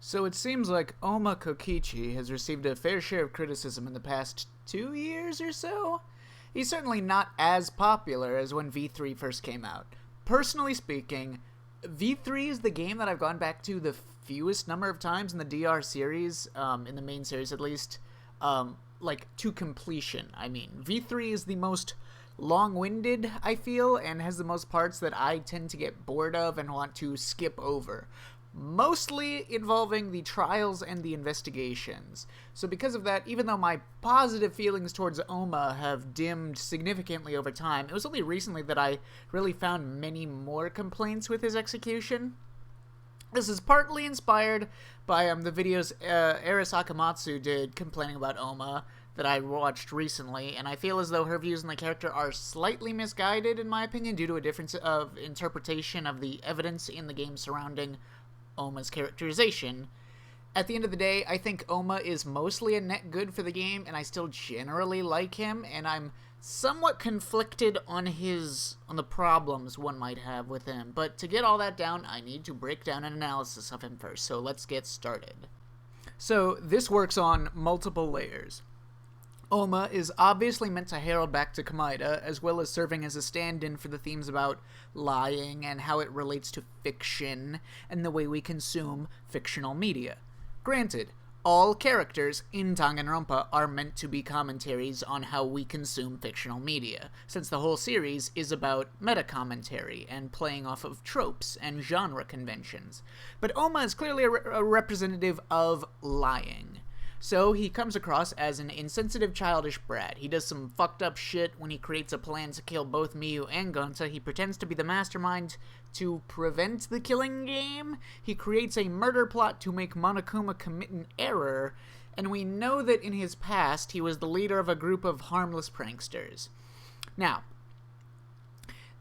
So it seems like Ouma Kokichi has received a fair share of criticism in the past 2 years or so. He's certainly not as popular as when V3 first came out. Personally speaking, V3 is the game that I've gone back to the fewest number of times in the DR series, in the main series at least, to completion. I mean, V3 is the most long-winded, I feel, and has the most parts that I tend to get bored of and want to skip over. Mostly involving the trials and the investigations. So because of that, even though my positive feelings towards Ouma have dimmed significantly over time, it was only recently that I really found many more complaints with his execution. This is partly inspired by the videos Aeris Akamatsu did complaining about Ouma that I watched recently, and I feel as though her views on the character are slightly misguided, in my opinion, due to a difference of interpretation of the evidence in the game surrounding Ouma's characterization. At the end of the day, I think Ouma is mostly a net good for the game, and I still generally like him, and I'm somewhat conflicted on the problems one might have with him. But to get all that down, I need to break down an analysis of him first, so let's get started. So this works on multiple layers. Ouma is obviously meant to herald back to Komaeda, as well as serving as a stand-in for the themes about lying and how it relates to fiction and the way we consume fictional media. Granted, all characters in Danganronpa are meant to be commentaries on how we consume fictional media, since the whole series is about meta-commentary and playing off of tropes and genre conventions. But Ouma is clearly a representative of lying. So he comes across as an insensitive, childish brat. He does some fucked up shit when he creates a plan to kill both Miyu and Gonta. He pretends to be the mastermind to prevent the killing game. He creates a murder plot to make Monokuma commit an error. And we know that in his past, he was the leader of a group of harmless pranksters. Now,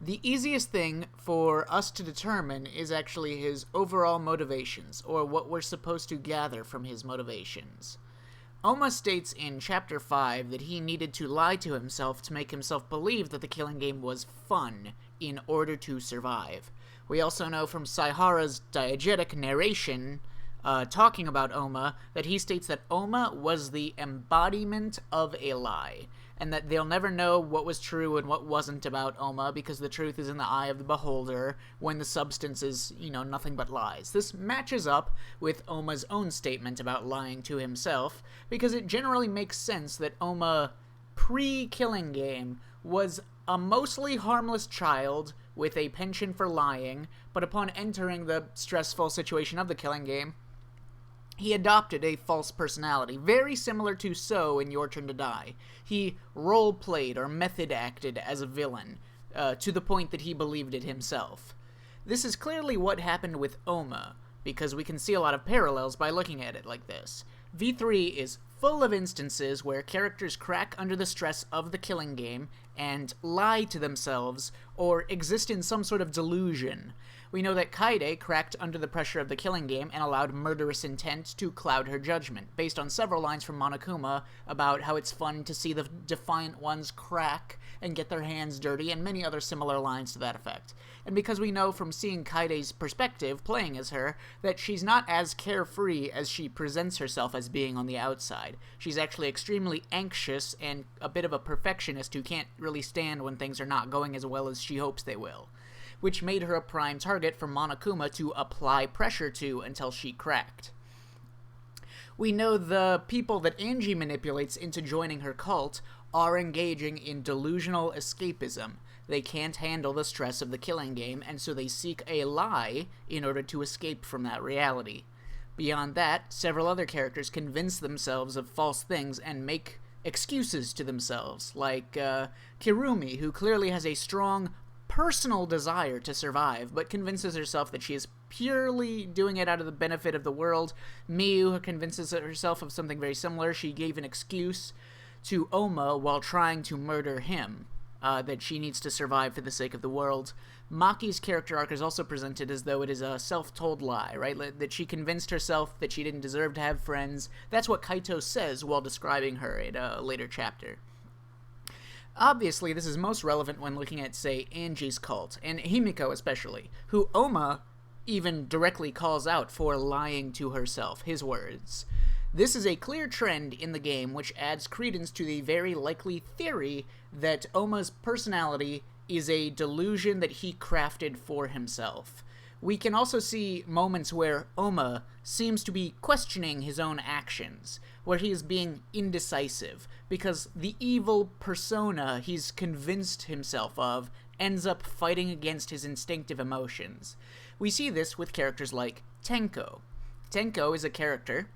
the easiest thing for us to determine is actually his overall motivations, or what we're supposed to gather from his motivations. Ouma states in Chapter 5 that he needed to lie to himself to make himself believe that the killing game was fun in order to survive. We also know from Saihara's diegetic narration, talking about Ouma, that he states that Ouma was the embodiment of a lie, and that they'll never know what was true and what wasn't about Ouma because the truth is in the eye of the beholder when the substance is, nothing but lies. This matches up with Ouma's own statement about lying to himself because it generally makes sense that Ouma, pre-killing game, was a mostly harmless child with a penchant for lying, but upon entering the stressful situation of the killing game, he adopted a false personality, very similar to So in Your Turn to Die. He role-played or method-acted as a villain, to the point that he believed it himself. This is clearly what happened with Ouma, because we can see a lot of parallels by looking at it like this. V3 is full of instances where characters crack under the stress of the killing game and lie to themselves or exist in some sort of delusion. We know that Kaede cracked under the pressure of the killing game and allowed murderous intent to cloud her judgment, based on several lines from Monokuma about how it's fun to see the defiant ones crack and get their hands dirty, and many other similar lines to that effect. And because we know from seeing Kaide's perspective, playing as her, that she's not as carefree as she presents herself as being on the outside. She's actually extremely anxious and a bit of a perfectionist who can't really stand when things are not going as well as she hopes they will, which made her a prime target for Monokuma to apply pressure to until she cracked. We know the people that Angie manipulates into joining her cult are engaging in delusional escapism. They can't handle the stress of the killing game, and so they seek a lie in order to escape from that reality. Beyond that, several other characters convince themselves of false things and make excuses to themselves, like Kirumi, who clearly has a strong personal desire to survive, but convinces herself that she is purely doing it out of the benefit of the world. Miyu convinces herself of something very similar. She gave an excuse to Ouma while trying to murder him, that she needs to survive for the sake of the world. Maki's character arc is also presented as though it is a self-told lie, right? That she convinced herself that she didn't deserve to have friends. That's what Kaito says while describing her in a later chapter. Obviously, this is most relevant when looking at, say, Angie's cult, and Himiko especially, who Ouma even directly calls out for lying to herself, his words. This is a clear trend in the game which adds credence to the very likely theory that Ouma's personality is a delusion that he crafted for himself. We can also see moments where Ouma seems to be questioning his own actions, where he is being indecisive, because the evil persona he's convinced himself of ends up fighting against his instinctive emotions. We see this with characters like Tenko. Tenko is a character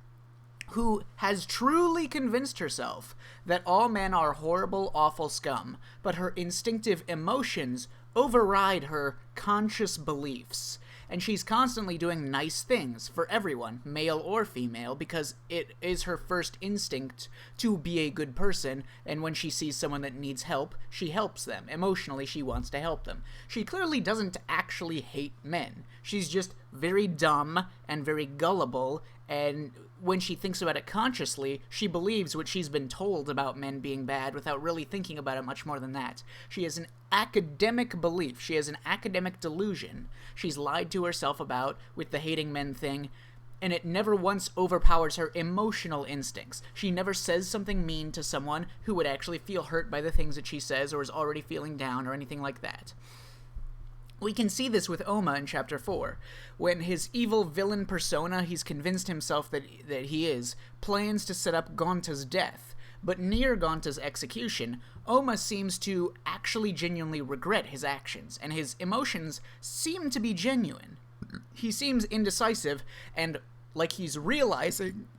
who has truly convinced herself that all men are horrible, awful scum, but her instinctive emotions override her conscious beliefs. And she's constantly doing nice things for everyone, male or female, because it is her first instinct to be a good person, and when she sees someone that needs help, she helps them. Emotionally, she wants to help them. She clearly doesn't actually hate men. She's just very dumb and very gullible, and when she thinks about it consciously, she believes what she's been told about men being bad without really thinking about it much more than that. She has an academic belief. She has an academic delusion she's lied to herself about with the hating men thing, and it never once overpowers her emotional instincts. She never says something mean to someone who would actually feel hurt by the things that she says or is already feeling down or anything like that. We can see this with Ouma in Chapter 4, when his evil villain persona he's convinced himself that he is, plans to set up Gonta's death. But near Gonta's execution, Ouma seems to actually genuinely regret his actions, and his emotions seem to be genuine. He seems indecisive, and like he's realizing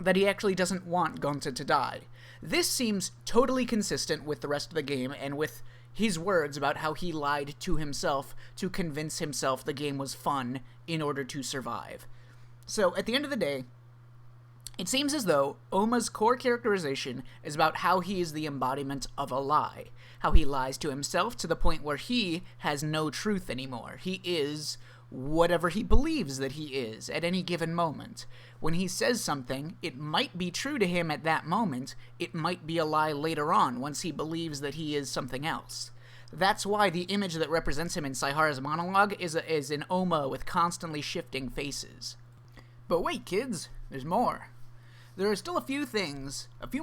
that he actually doesn't want Gonta to die. This seems totally consistent with the rest of the game, and with his words about how he lied to himself to convince himself the game was fun in order to survive. So, at the end of the day, it seems as though Ouma's core characterization is about how he is the embodiment of a lie. How he lies to himself to the point where he has no truth anymore. He is whatever he believes that he is at any given moment. When he says something, it might be true to him at that moment, it might be a lie later on once he believes that he is something else. That's why the image that represents him in Saihara's monologue is an Ouma with constantly shifting faces. But wait, kids, there's more. There are still a few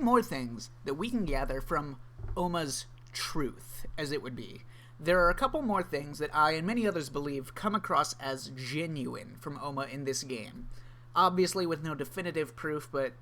more things that we can gather from Ouma's truth, as it would be. There are a couple more things that I and many others believe come across as genuine from Ouma in this game. Obviously with no definitive proof, but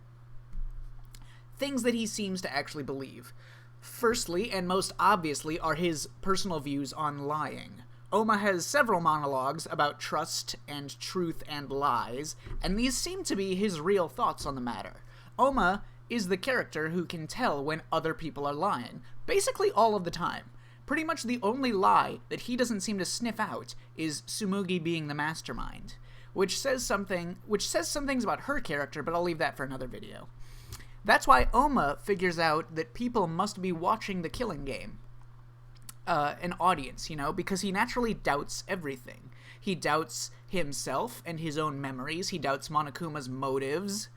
things that he seems to actually believe. Firstly, and most obviously, are his personal views on lying. Ouma has several monologues about trust and truth and lies, and these seem to be his real thoughts on the matter. Ouma is the character who can tell when other people are lying, basically all of the time. Pretty much the only lie that he doesn't seem to sniff out is Tsumugi being the mastermind, which says some things about her character, but I'll leave that for another video. That's why Ouma figures out that people must be watching the killing game. An audience, because he naturally doubts everything. He doubts himself and his own memories. He doubts Monokuma's motives.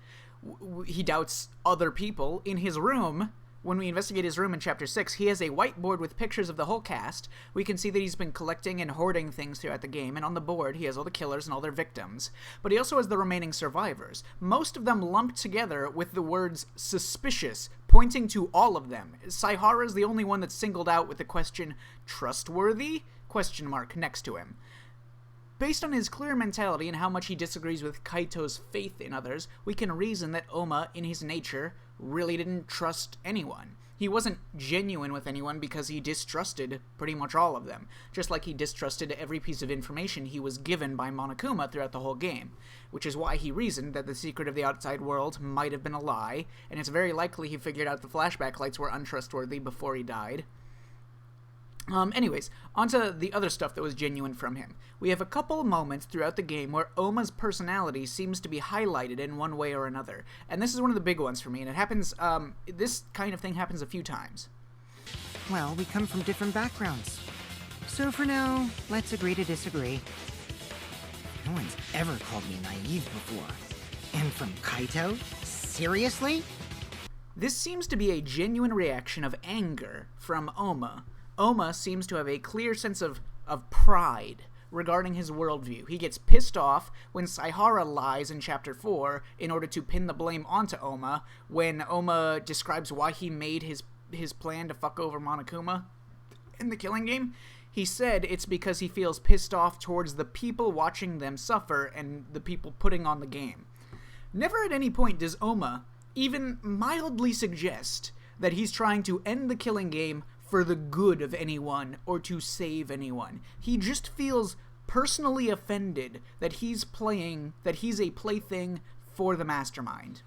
He doubts other people. In his room, when we investigate his room in Chapter 6, he has a whiteboard with pictures of the whole cast. We can see that he's been collecting and hoarding things throughout the game, and on the board he has all the killers and all their victims. But he also has the remaining survivors, most of them lumped together with the words suspicious, pointing to all of them. Saihara is the only one that's singled out with the question, trustworthy? ? Next to him. Based on his clear mentality and how much he disagrees with Kaito's faith in others, we can reason that Ouma, in his nature, really didn't trust anyone. He wasn't genuine with anyone because he distrusted pretty much all of them, just like he distrusted every piece of information he was given by Monokuma throughout the whole game, which is why he reasoned that the secret of the outside world might have been a lie, and it's very likely he figured out the flashback lights were untrustworthy before he died. Anyways, onto the other stuff that was genuine from him. We have a couple moments throughout the game where Ouma's personality seems to be highlighted in one way or another, and this is one of the big ones for me, and it happens, this kind of thing happens a few times. Well, we come from different backgrounds. So for now, let's agree to disagree. No one's ever called me naive before. And from Kaito? Seriously? This seems to be a genuine reaction of anger from Ouma. Ouma seems to have a clear sense of pride regarding his worldview. He gets pissed off when Saihara lies in Chapter 4 in order to pin the blame onto Ouma, when Ouma describes why he made his plan to fuck over Monokuma in the Killing Game. He said it's because he feels pissed off towards the people watching them suffer and the people putting on the game. Never at any point does Ouma even mildly suggest that he's trying to end the Killing Game for the good of anyone or to save anyone. He just feels personally offended that he's a plaything for the mastermind.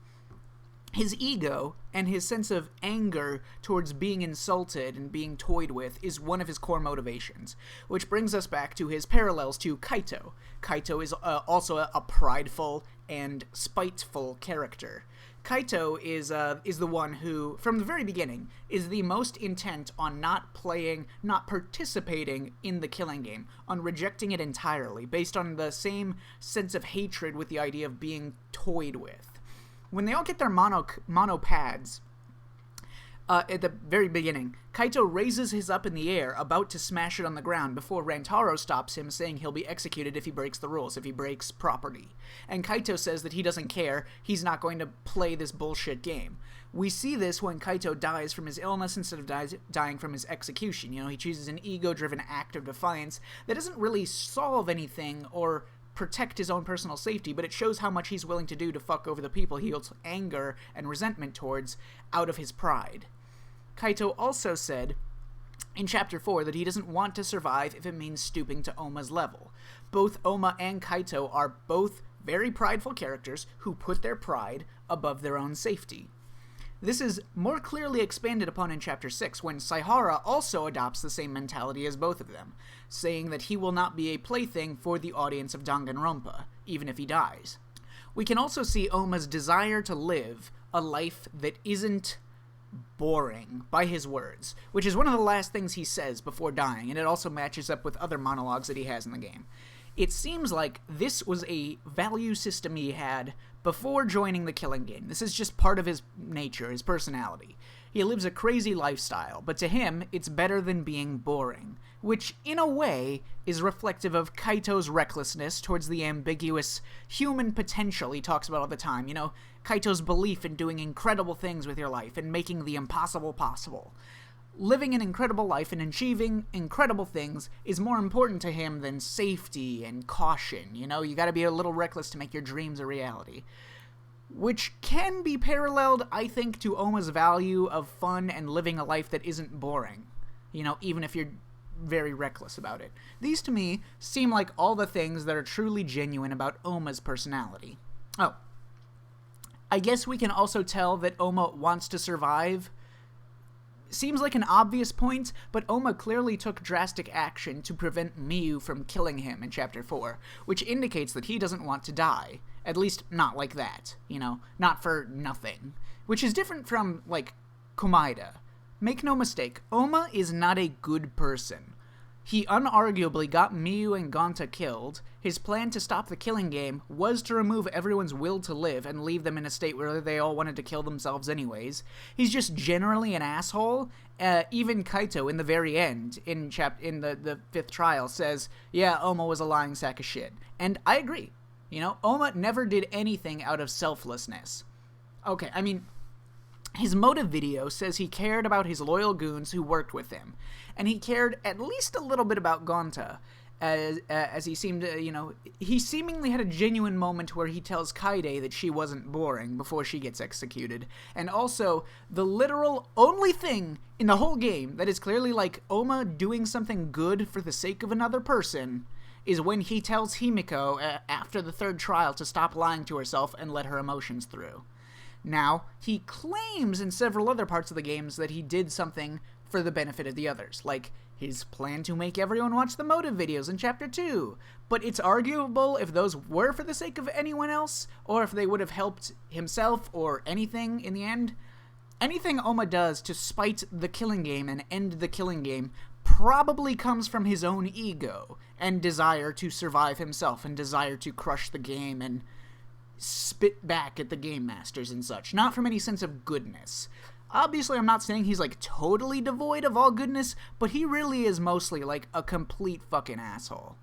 His ego and his sense of anger towards being insulted and being toyed with is one of his core motivations, which brings us back to his parallels to Kaito. Kaito is also a prideful and spiteful character. Kaito is the one who, from the very beginning, is the most intent on not participating in the Killing Game, on rejecting it entirely, based on the same sense of hatred with the idea of being toyed with. When they all get their mono pads, at the very beginning, Kaito raises his up in the air, about to smash it on the ground, before Rantaro stops him, saying he'll be executed if he breaks the rules, if he breaks property. And Kaito says that he doesn't care, he's not going to play this bullshit game. We see this when Kaito dies from his illness instead of dying from his execution. You know, he chooses an ego-driven act of defiance that doesn't really solve anything or protect his own personal safety, but it shows how much he's willing to do to fuck over the people he holds anger and resentment towards out of his pride. Kaito also said in Chapter 4 that he doesn't want to survive if it means stooping to Ouma's level. Both Ouma and Kaito are both very prideful characters who put their pride above their own safety. This is more clearly expanded upon in Chapter 6, when Saihara also adopts the same mentality as both of them, saying that he will not be a plaything for the audience of Danganronpa, even if he dies. We can also see Ouma's desire to live a life that isn't boring, by his words, which is one of the last things he says before dying, and it also matches up with other monologues that he has in the game. It seems like this was a value system he had before joining the Killing Game. This is just part of his nature, his personality. He lives a crazy lifestyle, but to him, it's better than being boring, which, in a way, is reflective of Kaito's recklessness towards the ambiguous human potential he talks about all the time. You know, Kaito's belief in doing incredible things with your life and making the impossible possible. Living an incredible life and achieving incredible things is more important to him than safety and caution. You know, you gotta be a little reckless to make your dreams a reality. Which can be paralleled, I think, to Ouma's value of fun and living a life that isn't boring. You know, even if you're very reckless about it. These, to me, seem like all the things that are truly genuine about Ouma's personality. Oh. I guess we can also tell that Ouma wants to survive. Seems like an obvious point, but Ouma clearly took drastic action to prevent Miyu from killing him in Chapter 4, which indicates that he doesn't want to die. At least, not like that, you know, not for nothing. Which is different from, like, Komaeda. Make no mistake, Ouma is not a good person. He unarguably got Miyu and Gonta killed. His plan to stop the Killing Game was to remove everyone's will to live and leave them in a state where they all wanted to kill themselves anyways. He's just generally an asshole. Even Kaito, in the very end, in the 5th trial, says, yeah, Ouma was a lying sack of shit. And I agree. You know, Ouma never did anything out of selflessness. Okay, I mean, his motive video says he cared about his loyal goons who worked with him, and he cared at least a little bit about Gonta, as he seemed to, you know, he seemingly had a genuine moment where he tells Kaide that she wasn't boring before she gets executed, and also, the literal only thing in the whole game that is clearly like Ouma doing something good for the sake of another person is when he tells Himiko after the 3rd trial to stop lying to herself and let her emotions through. Now, he claims in several other parts of the games that he did something for the benefit of the others, like his plan to make everyone watch the motive videos in Chapter 2, but it's arguable if those were for the sake of anyone else, or if they would have helped himself or anything in the end. Anything Ouma does to spite the Killing Game and end the Killing Game probably comes from his own ego and desire to survive himself and desire to crush the game and spit back at the game masters and such, not from any sense of goodness. Obviously, I'm not saying he's, like, totally devoid of all goodness, but he really is mostly, like, a complete fucking asshole.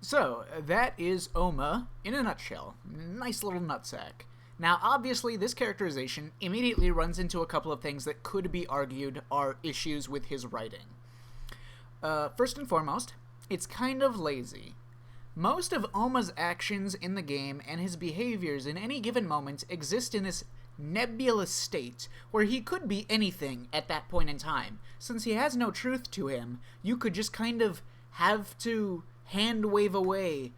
So, that is Ouma in a nutshell. Nice little nutsack. Now, obviously, this characterization immediately runs into a couple of things that could be argued are issues with his writing. First and foremost, it's kind of lazy. Most of Ouma's actions in the game and his behaviors in any given moment exist in this nebulous state where he could be anything at that point in time. Since he has no truth to him, you could just kind of have to hand wave away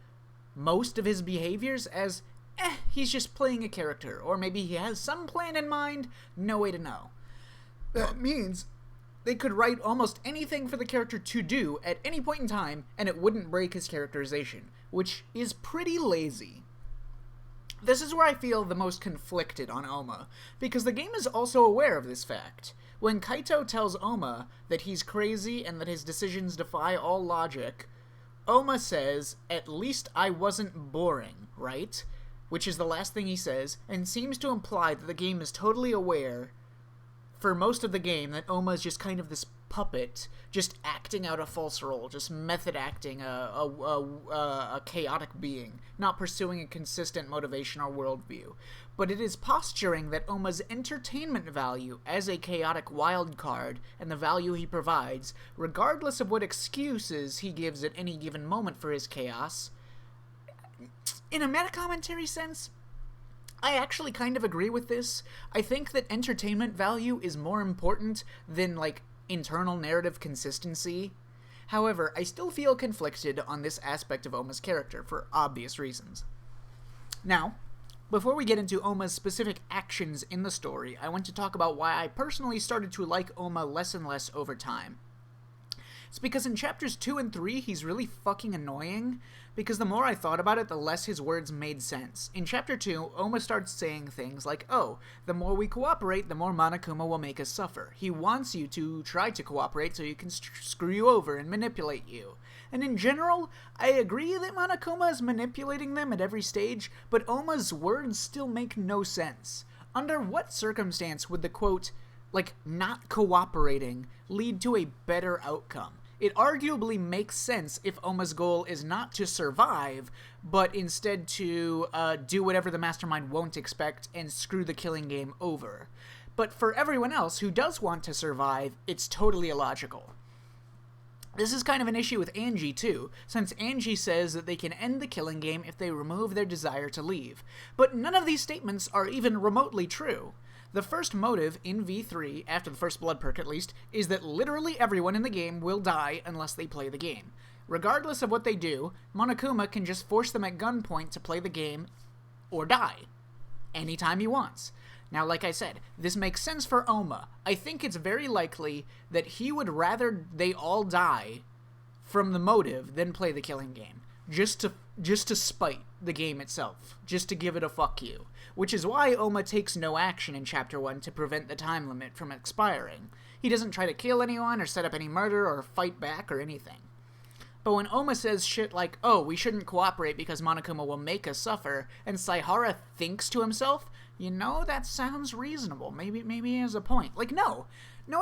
most of his behaviors as, he's just playing a character, or maybe he has some plan in mind, no way to know. That means they could write almost anything for the character to do at any point in time, and it wouldn't break his characterization, which is pretty lazy. This is where I feel the most conflicted on Ouma, because the game is also aware of this fact. When Kaito tells Ouma that he's crazy and that his decisions defy all logic, Ouma says, "At least I wasn't boring, right?" Which is the last thing he says, and seems to imply that the game is totally aware for most of the game that Ouma is just kind of this puppet, just acting out a false role, just method acting a chaotic being, not pursuing a consistent motivation or worldview. But it is posturing that Ouma's entertainment value as a chaotic wild card and the value he provides, regardless of what excuses he gives at any given moment for his chaos. In a meta-commentary sense, I actually kind of agree with this. I think that entertainment value is more important than, internal narrative consistency. However, I still feel conflicted on this aspect of Ouma's character for obvious reasons. Now, before we get into Ouma's specific actions in the story, I want to talk about why I personally started to like Ouma less and less over time. It's because in chapters 2 and 3, he's really fucking annoying, because the more I thought about it, the less his words made sense. In chapter 2, Ouma starts saying things like, the more we cooperate, the more Monokuma will make us suffer. He wants you to try to cooperate so you can screw you over and manipulate you. And in general, I agree that Monokuma is manipulating them at every stage, but Ouma's words still make no sense. Under what circumstance would the quote, not cooperating, lead to a better outcome? It arguably makes sense if Ouma's goal is not to survive, but instead to do whatever the mastermind won't expect and screw the killing game over. But for everyone else who does want to survive, it's totally illogical. This is kind of an issue with Angie, too, since Angie says that they can end the killing game if they remove their desire to leave. But none of these statements are even remotely true. The first motive in V3, after the first blood perk at least, is that literally everyone in the game will die unless they play the game. Regardless of what they do, Monokuma can just force them at gunpoint to play the game or die anytime he wants. Now, like I said, this makes sense for Ouma. I think it's very likely that he would rather they all die from the motive than play the killing game. Just to spite the game itself. Just to give it a fuck you. Which is why Ouma takes no action in Chapter 1 to prevent the time limit from expiring. He doesn't try to kill anyone or set up any murder or fight back or anything. But when Ouma says shit like, we shouldn't cooperate because Monokuma will make us suffer, and Saihara thinks to himself, that sounds reasonable. Maybe he has a point. No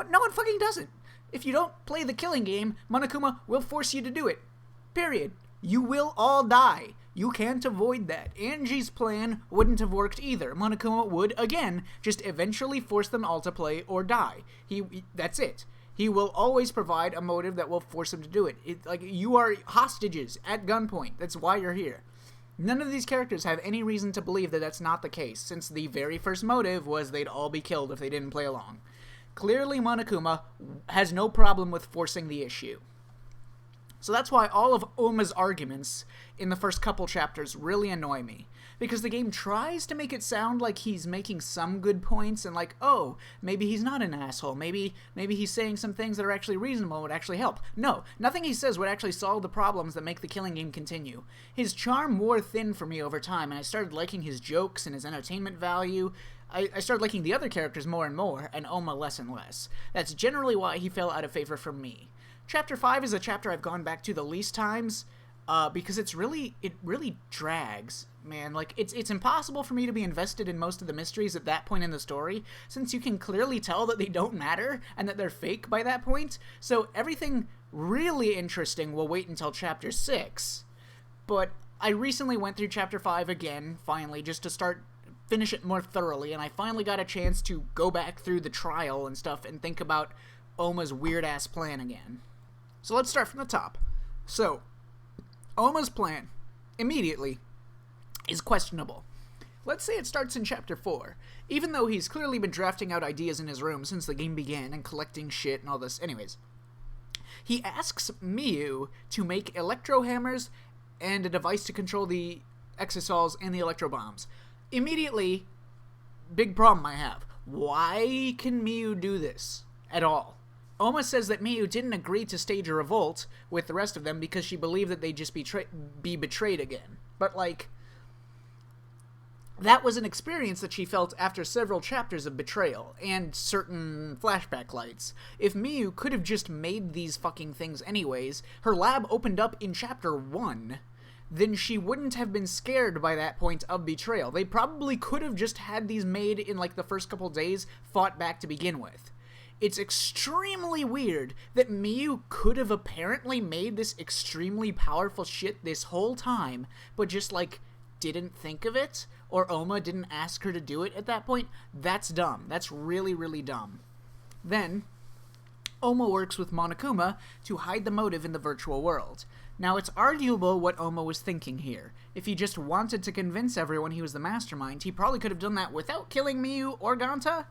it fucking doesn't. If you don't play the killing game, Monokuma will force you to do it. Period. You will all die. You can't avoid that. Angie's plan wouldn't have worked either. Monokuma would, again, just eventually force them all to play or die. That's it. He will always provide a motive that will force him to do it. You are hostages at gunpoint. That's why you're here. None of these characters have any reason to believe that that's not the case, since the very first motive was they'd all be killed if they didn't play along. Clearly, Monokuma has no problem with forcing the issue. So that's why all of Ouma's arguments in the first couple chapters really annoy me. Because the game tries to make it sound like he's making some good points and maybe he's not an asshole. Maybe he's saying some things that are actually reasonable and would actually help. No, nothing he says would actually solve the problems that make the killing game continue. His charm wore thin for me over time, and I started liking his jokes and his entertainment value. I started liking the other characters more and more, and Ouma less and less. That's generally why he fell out of favor from me. Chapter 5 is a chapter I've gone back to the least times, because it really drags, man. It's impossible for me to be invested in most of the mysteries at that point in the story, since you can clearly tell that they don't matter, and that they're fake by that point. So everything really interesting will wait until chapter 6. but I recently went through Chapter 5 again, finally, just to finish it more thoroughly, and I finally got a chance to go back through the trial and stuff and think about Ouma's weird-ass plan again. So let's start from the top. So, Ouma's plan, immediately, is questionable. Let's say it starts in Chapter 4. Even though he's clearly been drafting out ideas in his room since the game began and collecting shit and all this. Anyways, he asks Miyu to make electro hammers and a device to control the exosols and the electro bombs. Immediately, big problem I have. Why can Miyu do this at all? Ouma says that Miyu didn't agree to stage a revolt with the rest of them because she believed that they'd just be betrayed again. But, like, that was an experience that she felt after several chapters of betrayal and certain flashback lights. If Miyu could have just made these fucking things anyways, her lab opened up in Chapter 1, then she wouldn't have been scared by that point of betrayal. They probably could have just had these made in, like, the first couple days, fought back to begin with. It's extremely weird that Miyu could have apparently made this extremely powerful shit this whole time, but just, like, didn't think of it, or Ouma didn't ask her to do it at that point. That's dumb. That's really, really dumb. Then, Ouma works with Monokuma to hide the motive in the virtual world. Now, it's arguable what Ouma was thinking here. If he just wanted to convince everyone he was the mastermind, he probably could have done that without killing Miyu or Ganta.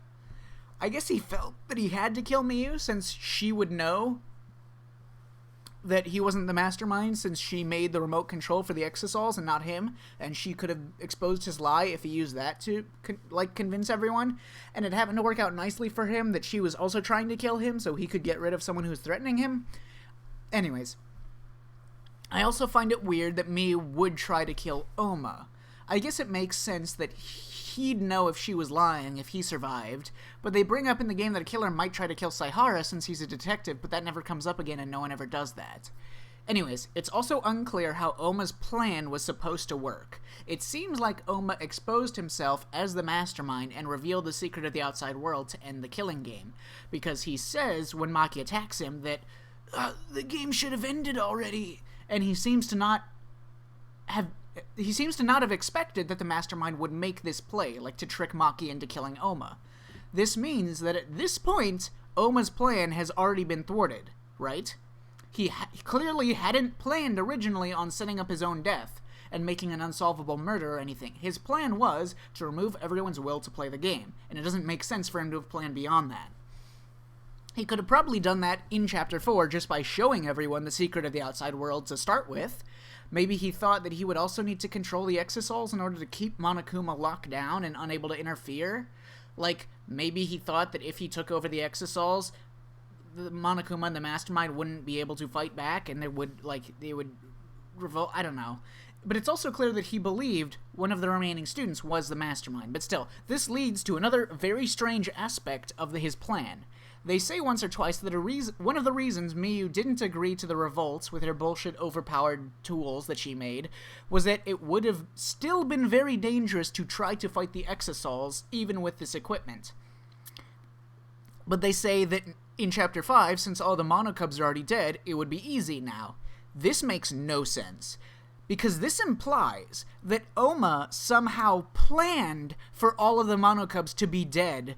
I guess he felt that he had to kill Miyu since she would know that he wasn't the mastermind since she made the remote control for the exosols and not him, and she could have exposed his lie if he used that to, convince everyone, and it happened to work out nicely for him that she was also trying to kill him so he could get rid of someone who was threatening him. Anyways, I also find it weird that Miyu would try to kill Ouma. I guess it makes sense that he'd know if she was lying if he survived, but they bring up in the game that a killer might try to kill Saihara since he's a detective, but that never comes up again and no one ever does that. Anyways, it's also unclear how Ouma's plan was supposed to work. It seems like Ouma exposed himself as the mastermind and revealed the secret of the outside world to end the killing game, because he says when Maki attacks him that, the game should have ended already, and he seems to not have expected that the mastermind would make this play, like to trick Maki into killing Ouma. This means that at this point, Ouma's plan has already been thwarted, right? He clearly hadn't planned originally on setting up his own death and making an unsolvable murder or anything. His plan was to remove everyone's will to play the game, and it doesn't make sense for him to have planned beyond that. He could have probably done that in Chapter 4 just by showing everyone the secret of the outside world to start with. Maybe he thought that he would also need to control the exosols in order to keep Monokuma locked down and unable to interfere. Like, maybe he thought that if he took over the exosols, the Monokuma and the Mastermind wouldn't be able to fight back and they would revolt. I don't know. But it's also clear that he believed one of the remaining students was the Mastermind. But still, this leads to another very strange aspect of his plan. They say once or twice that one of the reasons Miyu didn't agree to the revolts with her bullshit overpowered tools that she made was that it would have still been very dangerous to try to fight the exosols even with this equipment. But they say that in Chapter 5, since all the monocubs are already dead, it would be easy now. This makes no sense, because this implies that Ouma somehow planned for all of the monocubs to be dead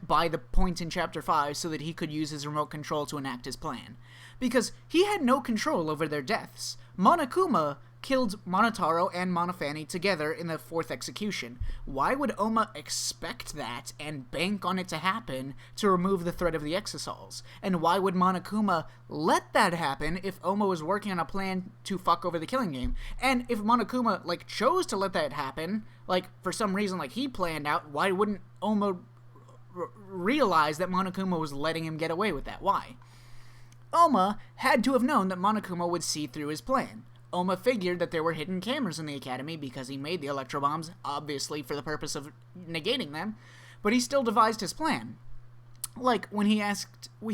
by the point in Chapter 5 so that he could use his remote control to enact his plan. Because he had no control over their deaths. Monokuma killed Monotaro and Monofani together in the 4th execution. Why would Ouma expect that and bank on it to happen to remove the threat of the exosols? And why would Monokuma let that happen if Ouma was working on a plan to fuck over the killing game? And if Monokuma, chose to let that happen, for some reason, he planned out, why wouldn't Ouma realize that Monokuma was letting him get away with that? Why? Ouma had to have known that Monokuma would see through his plan. Ouma figured that there were hidden cameras in the academy because he made the electro bombs, obviously for the purpose of negating them, but he still devised his plan. When he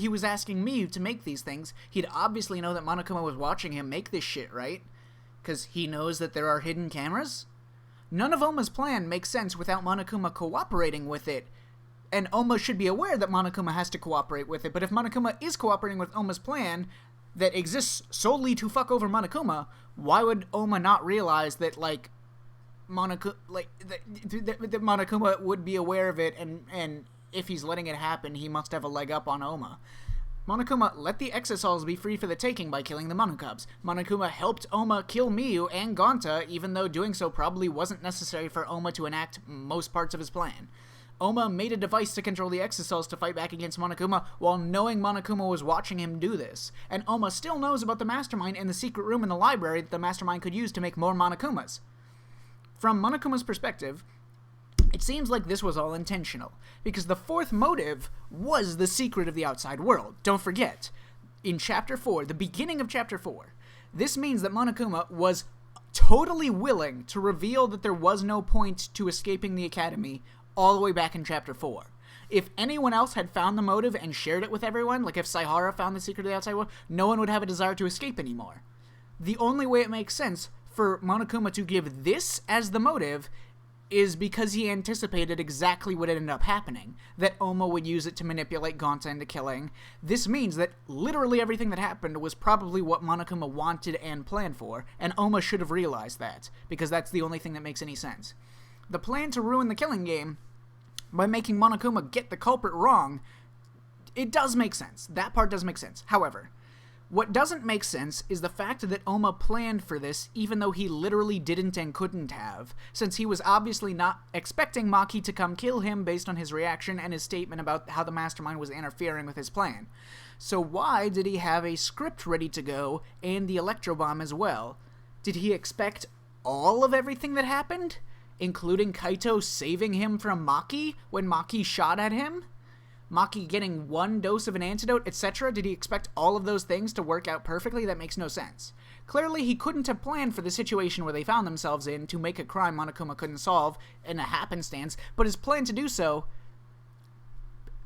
was asking Miyu to make these things, he'd obviously know that Monokuma was watching him make this shit, right? Because he knows that there are hidden cameras? None of Ouma's plan makes sense without Monokuma cooperating with it, and Ouma should be aware that Monokuma has to cooperate with it, but if Monokuma is cooperating with Ouma's plan, that exists solely to fuck over Monokuma, why would Ouma not realize that, like, that Monokuma would be aware of it, and if he's letting it happen, he must have a leg up on Ouma. Monokuma let the Exosols be free for the taking by killing the Monokubs. Monokuma helped Ouma kill Miyu and Gonta, even though doing so probably wasn't necessary for Ouma to enact most parts of his plan. Ouma made a device to control the Exosols to fight back against Monokuma while knowing Monokuma was watching him do this. And Ouma still knows about the Mastermind and the secret room in the library that the Mastermind could use to make more Monokumas. From Monokuma's perspective, it seems like this was all intentional, because the fourth motive was the secret of the outside world. Don't forget, in Chapter 4, the beginning of Chapter 4, this means that Monokuma was totally willing to reveal that there was no point to escaping the Academy all the way back in Chapter 4. If anyone else had found the motive and shared it with everyone, like if Saihara found the secret of the outside world, no one would have a desire to escape anymore. The only way it makes sense for Monokuma to give this as the motive is because he anticipated exactly what ended up happening, that Ouma would use it to manipulate Gonta into killing. This means that literally everything that happened was probably what Monokuma wanted and planned for, and Ouma should have realized that, because that's the only thing that makes any sense. The plan to ruin the killing game by making Monokuma get the culprit wrong, it does make sense. That part does make sense. However, what doesn't make sense is the fact that Ouma planned for this even though he literally didn't and couldn't have, since he was obviously not expecting Maki to come kill him based on his reaction and his statement about how the Mastermind was interfering with his plan. So why did he have a script ready to go and the electro bomb as well? Did he expect all of everything that happened, including Kaito saving him from Maki when Maki shot at him? Maki getting one dose of an antidote, etc.? Did he expect all of those things to work out perfectly? That makes no sense. Clearly, he couldn't have planned for the situation where they found themselves in to make a crime Monokuma couldn't solve in a happenstance, but his plan to do so,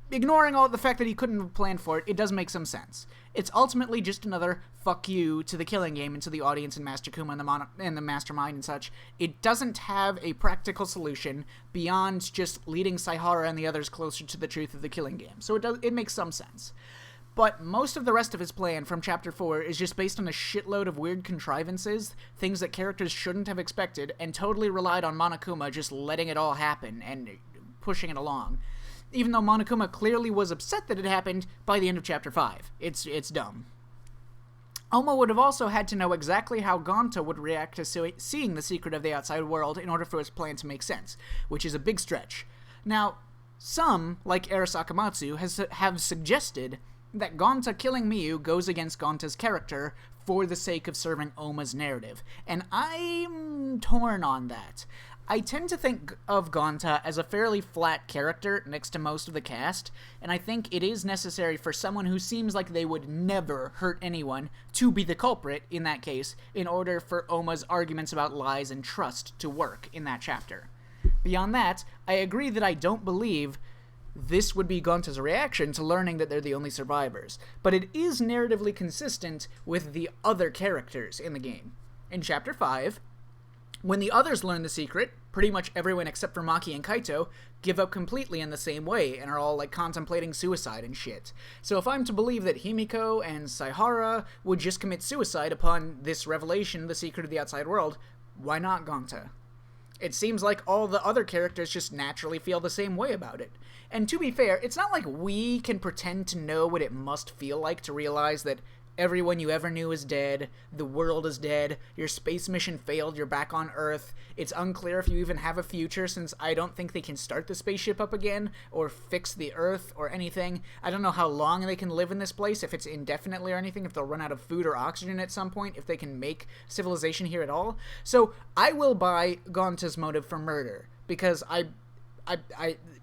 ignoring all the fact that he couldn't have planned for it, it does make some sense. It's ultimately just another fuck you to the killing game and to the audience and Master Kuma and the Mastermind and such. It doesn't have a practical solution beyond just leading Saihara and the others closer to the truth of the killing game. So it makes some sense. But most of the rest of his plan from Chapter 4 is just based on a shitload of weird contrivances, things that characters shouldn't have expected, and totally relied on Monokuma just letting it all happen and pushing it along. Even though Monokuma clearly was upset that it happened by the end of Chapter 5. It's dumb. Ouma would have also had to know exactly how Gonta would react to seeing the secret of the outside world in order for his plan to make sense, which is a big stretch. Now, some, like Aeris Akamatsu, have suggested that Gonta killing Miyu goes against Gonta's character for the sake of serving Ouma's narrative, and I'm torn on that. I tend to think of Gonta as a fairly flat character next to most of the cast, and I think it is necessary for someone who seems like they would never hurt anyone to be the culprit in that case, in order for Ouma's arguments about lies and trust to work in that chapter. Beyond that, I agree that I don't believe this would be Gonta's reaction to learning that they're the only survivors, but it is narratively consistent with the other characters in the game. In Chapter 5, when the others learn the secret, pretty much everyone except for Maki and Kaito give up completely in the same way and are all like contemplating suicide and shit. So if I'm to believe that Himiko and Saihara would just commit suicide upon this revelation, the secret of the outside world, why not Gonta? It seems like all the other characters just naturally feel the same way about it. And to be fair, it's not like we can pretend to know what it must feel like to realize that everyone you ever knew is dead, the world is dead, your space mission failed, you're back on Earth, it's unclear if you even have a future since I don't think they can start the spaceship up again, or fix the Earth, or anything. I don't know how long they can live in this place, if it's indefinitely or anything, if they'll run out of food or oxygen at some point, if they can make civilization here at all. So I will buy Gonta's motive for murder, because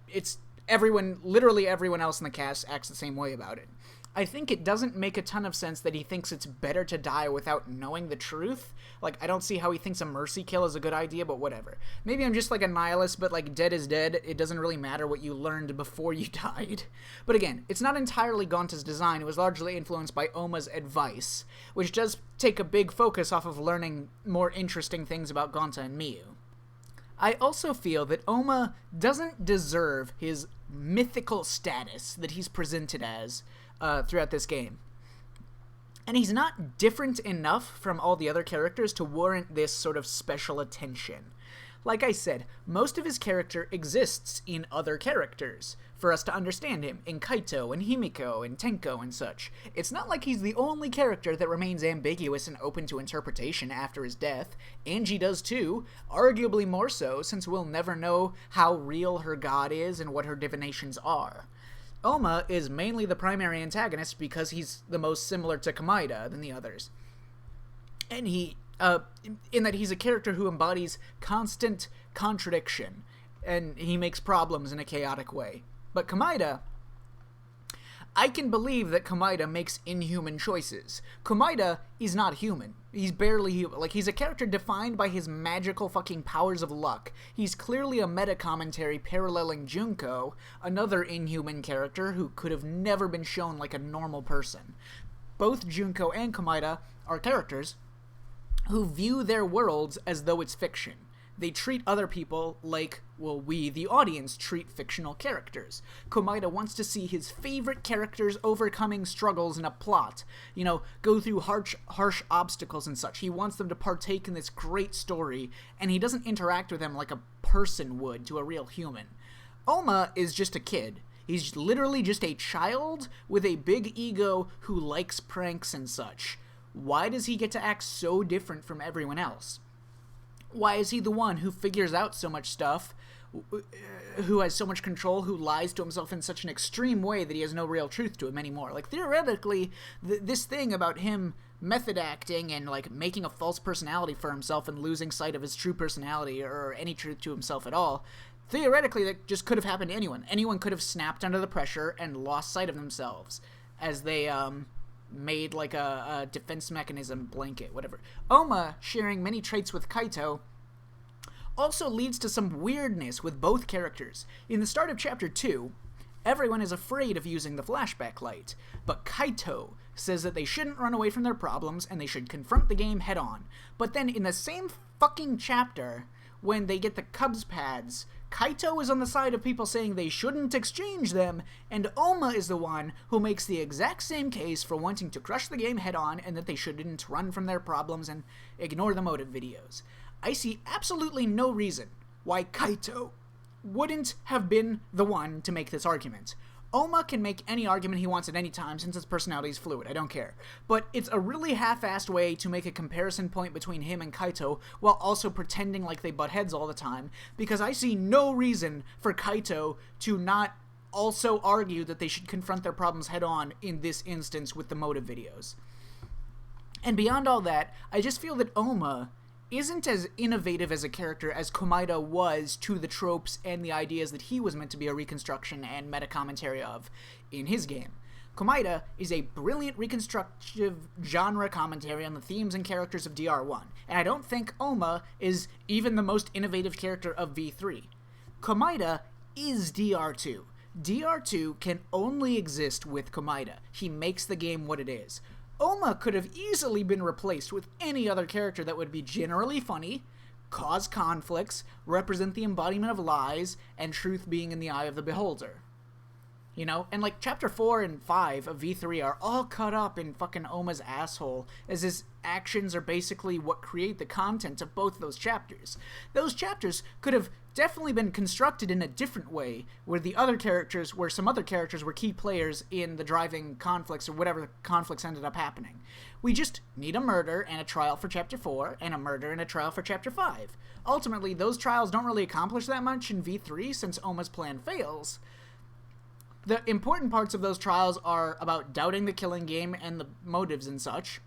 it's everyone, literally everyone else in the cast acts the same way about it. I think it doesn't make a ton of sense that he thinks it's better to die without knowing the truth. Like, I don't see how he thinks a mercy kill is a good idea, but whatever. Maybe I'm just like a nihilist, but like, dead is dead. It doesn't really matter what you learned before you died. But again, it's not entirely Gonta's design. It was largely influenced by Ouma's advice, which does take a big focus off of learning more interesting things about Gonta and Miyu. I also feel that Ouma doesn't deserve his mythical status that he's presented as throughout this game. And he's not different enough from all the other characters to warrant this sort of special attention. Like I said, most of his character exists in other characters, for us to understand him, in Kaito and Himiko and Tenko and such. It's not like he's the only character that remains ambiguous and open to interpretation after his death. Angie does too, arguably more so, since we'll never know how real her god is and what her divinations are. Ouma is mainly the primary antagonist because he's the most similar to Komaeda than the others. And in that he's a character who embodies constant contradiction, and he makes problems in a chaotic way. But Komaeda, I can believe that Komaeda makes inhuman choices. Komaeda is not human. He's barely human. Like, he's a character defined by his magical fucking powers of luck. He's clearly a meta-commentary paralleling Junko, another inhuman character who could have never been shown like a normal person. Both Junko and Komaeda are characters who view their worlds as though it's fiction. They treat other people like, well, we, the audience, treat fictional characters. Komaeda wants to see his favorite characters overcoming struggles in a plot, go through harsh obstacles and such. He wants them to partake in this great story, and he doesn't interact with them like a person would to a real human. Ouma is just a kid. He's literally just a child with a big ego who likes pranks and such. Why does he get to act so different from everyone else? Why is he the one who figures out so much stuff, who has so much control, who lies to himself in such an extreme way that he has no real truth to him anymore? Like, theoretically, this thing about him method acting and, like, making a false personality for himself and losing sight of his true personality or any truth to himself at all, theoretically, that just could have happened to anyone. Anyone could have snapped under the pressure and lost sight of themselves as they, made like a defense mechanism blanket, whatever. Ouma, sharing many traits with Kaito, also leads to some weirdness with both characters. In the start of Chapter 2, everyone is afraid of using the flashback light, but Kaito says that they shouldn't run away from their problems and they should confront the game head-on. But then in the same fucking chapter, when they get the Cubs pads, Kaito is on the side of people saying they shouldn't exchange them, and Ouma is the one who makes the exact same case for wanting to crush the game head-on and that they shouldn't run from their problems and ignore the motive videos. I see absolutely no reason why Kaito wouldn't have been the one to make this argument. Ouma can make any argument he wants at any time since his personality is fluid, I don't care. But it's a really half-assed way to make a comparison point between him and Kaito while also pretending like they butt heads all the time, because I see no reason for Kaito to not also argue that they should confront their problems head-on in this instance with the motive videos. And beyond all that, I just feel that Ouma isn't as innovative as a character as Komaeda was to the tropes and the ideas that he was meant to be a reconstruction and meta-commentary of in his game. Komaeda is a brilliant reconstructive genre commentary on the themes and characters of DR1, and I don't think Ouma is even the most innovative character of V3. Komaeda is DR2. DR2 can only exist with Komaeda. He makes the game what it is. Ouma could have easily been replaced with any other character that would be generally funny, cause conflicts, represent the embodiment of lies, and truth being in the eye of the beholder. And like Chapter 4 and 5 of V3 are all cut up in fucking Ouma's asshole, as his actions are basically what create the content of both those chapters. Those chapters could have definitely been constructed in a different way, where some other characters were key players in the driving conflicts or whatever conflicts ended up happening. We just need a murder and a trial for Chapter 4, and a murder and a trial for Chapter 5. Ultimately, those trials don't really accomplish that much in V3 since Ouma's plan fails. The important parts of those trials are about doubting the killing game and the motives and such.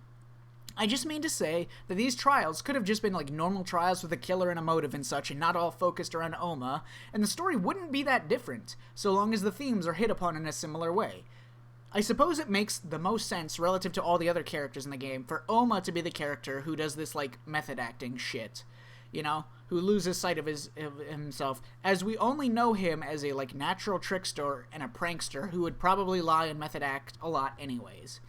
I just mean to say that these trials could have just been like normal trials with a killer and a motive and such, and not all focused around Ouma, and the story wouldn't be that different, so long as the themes are hit upon in a similar way. I suppose it makes the most sense relative to all the other characters in the game for Ouma to be the character who does this like method acting shit, who loses sight of himself, as we only know him as a like natural trickster and a prankster who would probably lie and method act a lot anyways.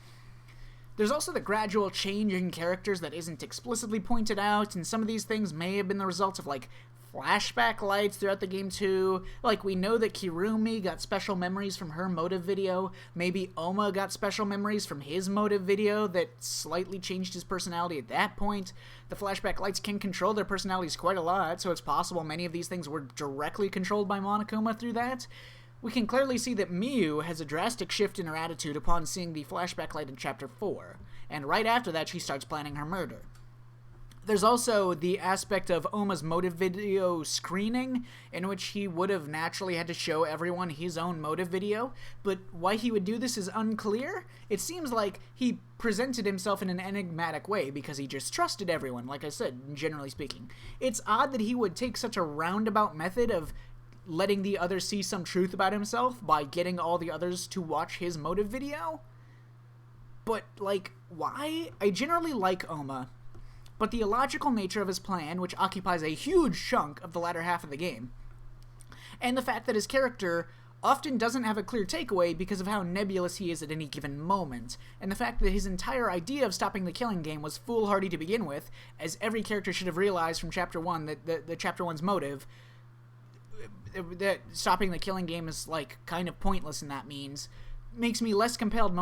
There's also the gradual change in characters that isn't explicitly pointed out, and some of these things may have been the result of like flashback lights throughout the game too. Like, we know that Kirumi got special memories from her motive video. Maybe Ouma got special memories from his motive video that slightly changed his personality at that point. The flashback lights can control their personalities quite a lot, so it's possible many of these things were directly controlled by Monokuma through that. We can clearly see that Miyu has a drastic shift in her attitude upon seeing the flashback light in Chapter 4, and right after that she starts planning her murder. There's also the aspect of Ouma's motive video screening, in which he would have naturally had to show everyone his own motive video, but why he would do this is unclear. It seems like he presented himself in an enigmatic way because he just trusted everyone, like I said, generally speaking. It's odd that he would take such a roundabout method of letting the others see some truth about himself by getting all the others to watch his motive video. But, like, why? I generally like Ouma, but the illogical nature of his plan, which occupies a huge chunk of the latter half of the game, and the fact that his character often doesn't have a clear takeaway because of how nebulous he is at any given moment, and the fact that his entire idea of stopping the killing game was foolhardy to begin with, as every character should have realized from Chapter 1 that the Chapter 1's motive, that stopping the killing game is, like, kind of pointless, and that means makes me less compelled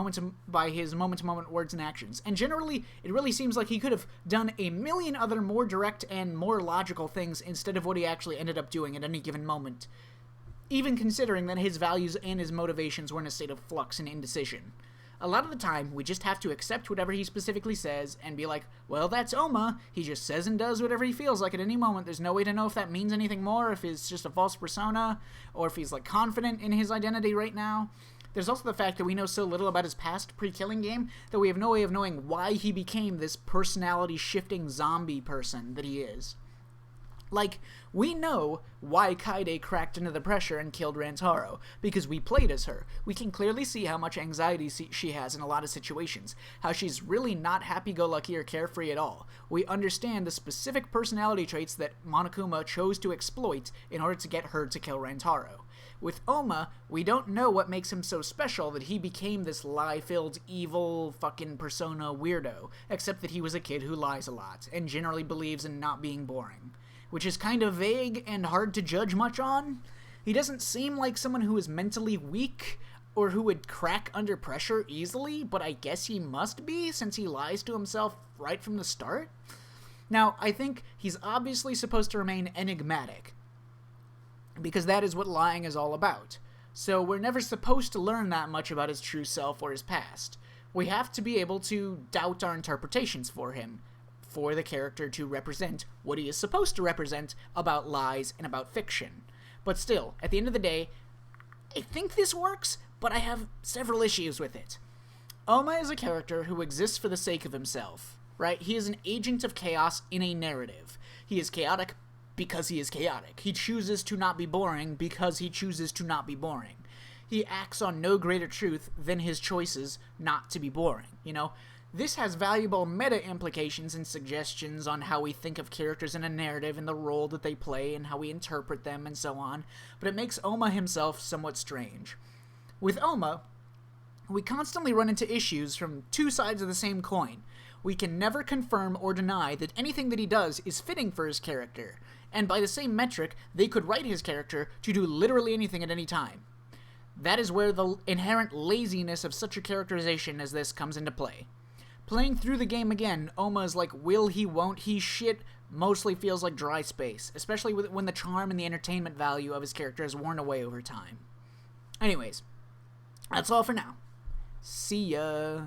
by his moment-to-moment words and actions. And generally, it really seems like he could have done a million other more direct and more logical things instead of what he actually ended up doing at any given moment, even considering that his values and his motivations were in a state of flux and indecision. A lot of the time, we just have to accept whatever he specifically says and be like, well, that's Ouma. He just says and does whatever he feels like at any moment. There's no way to know if that means anything more, if it's just a false persona, or if he's, like, confident in his identity right now. There's also the fact that we know so little about his past pre-killing game that we have no way of knowing why he became this personality-shifting zombie person that he is. Like, we know why Kaede cracked into the pressure and killed Rantaro, because we played as her. We can clearly see how much anxiety she has in a lot of situations, how she's really not happy-go-lucky or carefree at all. We understand the specific personality traits that Monokuma chose to exploit in order to get her to kill Rantaro. With Ouma, we don't know what makes him so special that he became this lie-filled, evil, fucking persona weirdo, except that he was a kid who lies a lot, and generally believes in not being boring, which is kind of vague and hard to judge much on. He doesn't seem like someone who is mentally weak, or who would crack under pressure easily, but I guess he must be, since he lies to himself right from the start. Now, I think he's obviously supposed to remain enigmatic, because that is what lying is all about. So we're never supposed to learn that much about his true self or his past. We have to be able to doubt our interpretations for him, for the character to represent what he is supposed to represent about lies and about fiction. But still, at the end of the day, I think this works, but I have several issues with it. Ouma is a character who exists for the sake of himself, right? He is an agent of chaos in a narrative. He is chaotic because he is chaotic. He chooses to not be boring because he chooses to not be boring. He acts on no greater truth than his choices not to be boring, you know? This has valuable meta implications and suggestions on how we think of characters in a narrative and the role that they play and how we interpret them and so on, but it makes Ouma himself somewhat strange. With Ouma, we constantly run into issues from two sides of the same coin. We can never confirm or deny that anything that he does is fitting for his character, and by the same metric, they could write his character to do literally anything at any time. That is where the inherent laziness of such a characterization as this comes into play. Playing through the game again, Ouma's like will he, won't he shit mostly feels like dry space, especially when the charm and the entertainment value of his character has worn away over time. Anyways, that's all for now. See ya.